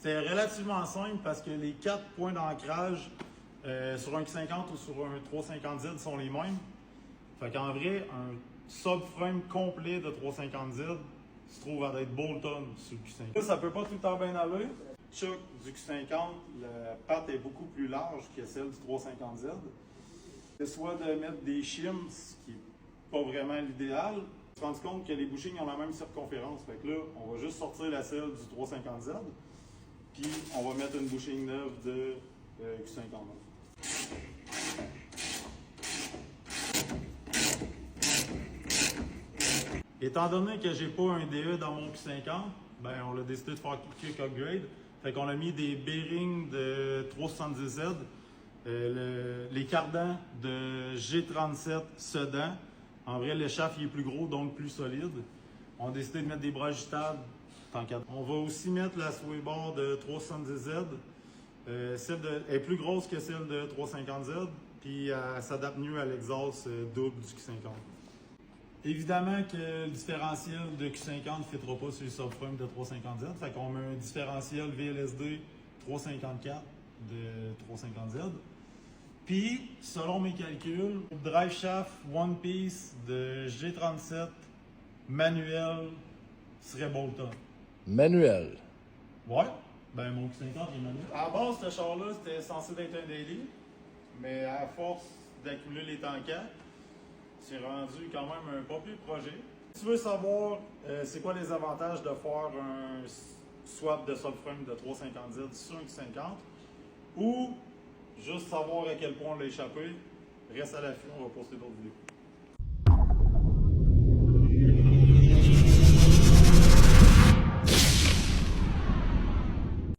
C'était relativement simple parce que les 4 points d'ancrage sur un Q50 ou sur un 350Z sont les mêmes. Fait qu'en vrai, un subframe complet de 350Z se trouve à être Bolton sur le Q50. Ça peut pas tout le temps bien aller. Choc du Q50, la patte est beaucoup plus large que celle du 350Z. C'est soit de mettre des shims, ce qui n'est pas vraiment l'idéal. On se rend compte que les bushings ont la même circonférence. Fait que là, on va juste sortir la selle du 350Z, puis on va mettre une bushing neuve de Q59. Étant donné que j'ai pas un DE dans mon Q50, ben on a décidé de faire quick upgrade. Fait qu'on a mis des bearings de 370Z, les cardans de G37 Sedan. En vrai, l'échappe est plus gros, donc plus solide. On a décidé de mettre des bras ajustables. On va aussi mettre la swaybar de 370Z. Elle est plus grosse que celle de 350Z, puis elle s'adapte mieux à l'exhaust double du Q50. Évidemment que le différentiel de Q50 ne fitera pas sur le subframe de 350Z. Fait qu'on met un différentiel VLSD 354 de 350Z. Puis, selon mes calculs, le drive shaft One Piece de G37 manuel serait Bolton. Manuel. Ouais, ben mon Q50 est manuel. À la base, ce char-là, c'était censé être un daily, mais à force d'accumuler les tankats, c'est rendu quand même un pas pire projet. Si tu veux savoir c'est quoi les avantages de faire un swap de subframe de 350Z sur un Q50 ou juste savoir à quel point on l'a échappé, reste à l'affût, on va poster d'autres vidéos.